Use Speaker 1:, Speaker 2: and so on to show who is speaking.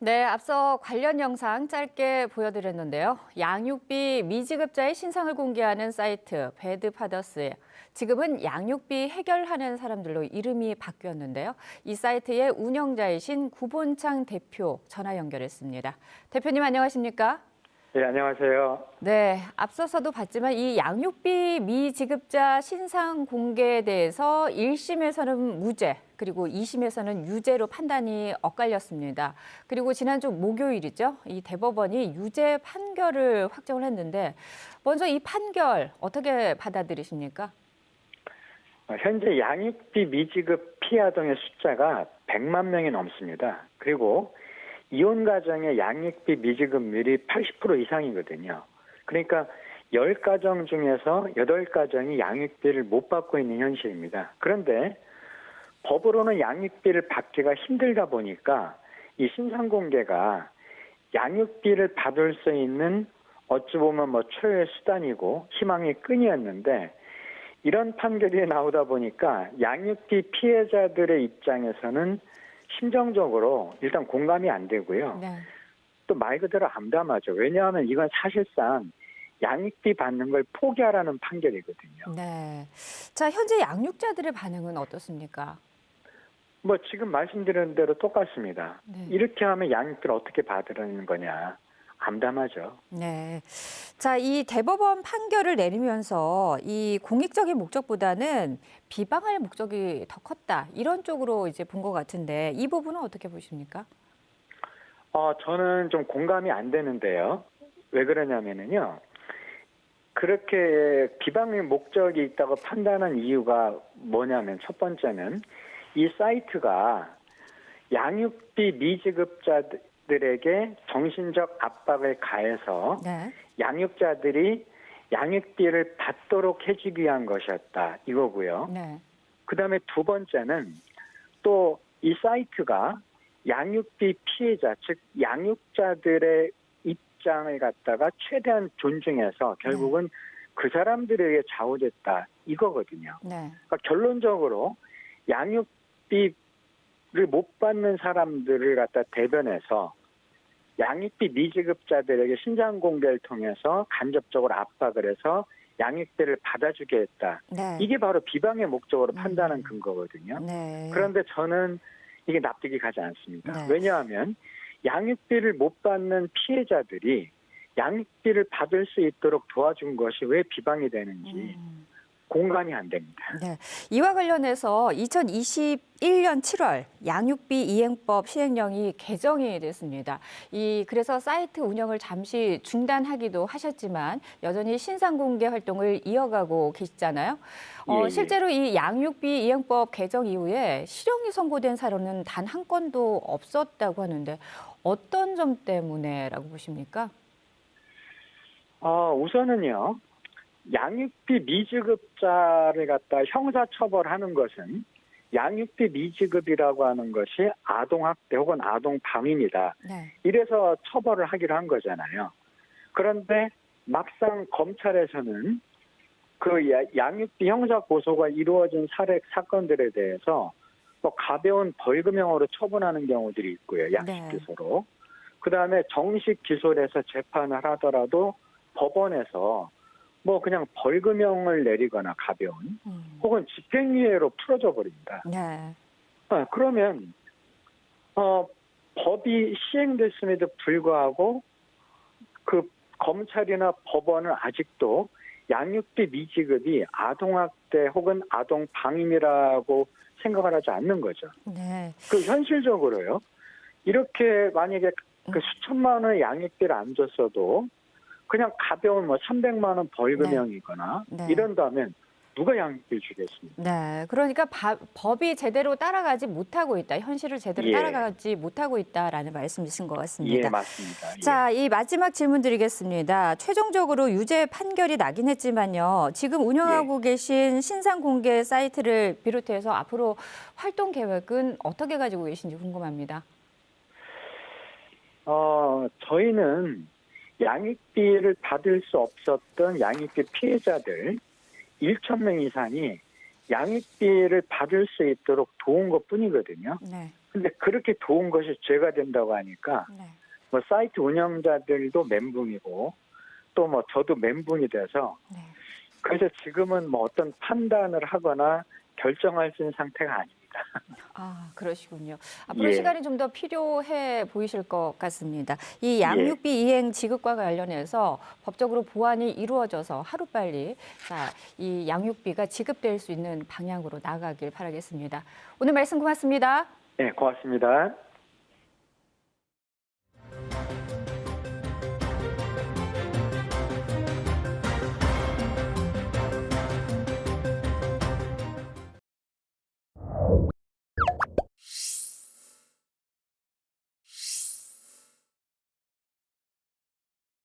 Speaker 1: 네, 앞서 관련 영상 짧게 보여드렸는데요. 양육비 미지급자의 신상을 공개하는 사이트 배드파더스. 지금은 양육비 해결하는 사람들로 이름이 바뀌었는데요. 이 사이트의 운영자이신 구본창 대표 전화 연결했습니다. 대표님 안녕하십니까?
Speaker 2: 네, 안녕하세요.
Speaker 1: 네, 앞서서도 봤지만 이 양육비 미지급자 신상 공개에 대해서 1심에서는 무죄, 그리고 2심에서는 유죄로 판단이 엇갈렸습니다. 그리고 지난주 목요일이죠. 이 대법원이 유죄 판결을 확정을 했는데 먼저 이 판결 어떻게 받아들이십니까?
Speaker 2: 현재 양육비 미지급 피해 아동의 숫자가 100만 명이 넘습니다. 그리고 이혼 가정의 양육비 미지급률이 80% 이상이거든요. 그러니까 10가정 중에서 8가정이 양육비를 못 받고 있는 현실입니다. 그런데 법으로는 양육비를 받기가 힘들다 보니까 이 신상 공개가 양육비를 받을 수 있는 어찌 보면 최후의 수단이고 희망의 끈이었는데 이런 판결이 나오다 보니까 양육비 피해자들의 입장에서는 심정적으로 일단 공감이 안 되고요.
Speaker 1: 네.
Speaker 2: 또 말 그대로 암담하죠. 왜냐하면 이건 사실상 양육비 받는 걸 포기하라는 판결이거든요.
Speaker 1: 네. 자, 현재 양육자들의 반응은 어떻습니까?
Speaker 2: 지금 말씀드린 대로 똑같습니다.
Speaker 1: 네.
Speaker 2: 이렇게 하면 양육비를 어떻게 받으라는 거냐. 암담하죠.
Speaker 1: 네. 자, 이 대법원 판결을 내리면서 이 공익적인 목적보다는 비방할 목적이 더 컸다. 이런 쪽으로 이제 본 것 같은데 이 부분은 어떻게 보십니까?
Speaker 2: 저는 좀 공감이 안 되는데요. 왜 그러냐면요. 그렇게 비방의 목적이 있다고 판단한 이유가 뭐냐면 첫 번째는 이 사이트가 양육비 미지급자들에게 정신적 압박을 가해서
Speaker 1: 네.
Speaker 2: 양육자들이 양육비를 받도록 해주기 위한 것이었다 이거고요.
Speaker 1: 네.
Speaker 2: 그다음에 두 번째는 또 이 사이트가 양육비 피해자 즉 양육자들의 입장을 갖다가 최대한 존중해서 결국은 그 사람들에게 좌우됐다 이거거든요.
Speaker 1: 네.
Speaker 2: 그러니까 결론적으로 양육비를 못 받는 사람들을 갖다 대변해서 양육비 미지급자들에게 신상 공개를 통해서 간접적으로 압박을 해서 양육비를 받아주게 했다.
Speaker 1: 네.
Speaker 2: 이게 바로 비방의 목적으로 판단한 근거거든요.
Speaker 1: 네.
Speaker 2: 그런데 저는 이게 납득이 가지 않습니다.
Speaker 1: 네.
Speaker 2: 왜냐하면 양육비를 못 받는 피해자들이 양육비를 받을 수 있도록 도와준 것이 왜 비방이 되는지 공감이 안 됩니다.
Speaker 1: 네. 이와 관련해서 2021년 7월 양육비 이행법 시행령이 개정이 됐습니다. 그래서 사이트 운영을 잠시 중단하기도 하셨지만 여전히 신상 공개 활동을 이어가고 계시잖아요.
Speaker 2: 예.
Speaker 1: 실제로 이 양육비 이행법 개정 이후에 실형이 선고된 사례는 단 한 건도 없었다고 하는데 어떤 점 때문에라고 보십니까?
Speaker 2: 우선은요. 양육비 미지급자를 갖다 형사처벌하는 것은 양육비 미지급이라고 하는 것이 아동학대 혹은 아동방위입니다.
Speaker 1: 네.
Speaker 2: 이래서 처벌을 하기로 한 거잖아요. 그런데 막상 검찰에서는 그 양육비 형사 고소가 이루어진 사건들에 대해서 가벼운 벌금형으로 처분하는 경우들이 있고요. 약식 기소로. 그다음에 정식 기소를 해서 재판을 하더라도 법원에서 그냥 벌금형을 내리거나 가벼운 혹은 집행유예로 풀어져 버립니다.
Speaker 1: 네.
Speaker 2: 그러면 법이 시행됐음에도 불구하고 그 검찰이나 법원은 아직도 양육비 미지급이 아동학대 혹은 아동방임이라고 생각을 하지 않는 거죠.
Speaker 1: 네.
Speaker 2: 그 현실적으로요. 이렇게 만약에 그 수천만 원의 양육비를 안 줬어도 그냥 가벼운 300만 원 벌금형이거나 이런다면 누가 양육비를 주겠습니까?
Speaker 1: 네, 그러니까 법이 제대로 따라가지 못하고 있다. 현실을 제대로 따라가지 못하고 있다라는 말씀이신 것 같습니다.
Speaker 2: 예, 맞습니다.
Speaker 1: 자, 이 마지막 질문 드리겠습니다. 최종적으로 유죄 판결이 나긴 했지만요. 지금 운영하고 계신 신상 공개 사이트를 비롯해서 앞으로 활동 계획은 어떻게 가지고 계신지 궁금합니다.
Speaker 2: 저희는 양육비를 받을 수 없었던 양육비 피해자들 1,000명 이상이 양육비를 받을 수 있도록 도운 것뿐이거든요.
Speaker 1: 네.
Speaker 2: 근데 그렇게 도운 것이 죄가 된다고 하니까
Speaker 1: 네.
Speaker 2: 뭐 사이트 운영자들도 멘붕이고 또 뭐 저도 멘붕이 돼서
Speaker 1: 네.
Speaker 2: 그래서 지금은 뭐 어떤 판단을 하거나 결정할 수 있는 상태가 아닙니다.
Speaker 1: 아, 그러시군요. 앞으로
Speaker 2: 예,
Speaker 1: 시간이 좀 더 필요해 보이실 것 같습니다. 이
Speaker 2: 예.
Speaker 1: 양육비 이행 지급과 관련해서 법적으로 보완이 이루어져서 하루빨리 이 양육비가 지급될 수 있는 방향으로 나가길 바라겠습니다. 오늘 말씀 고맙습니다.
Speaker 2: 네, 고맙습니다.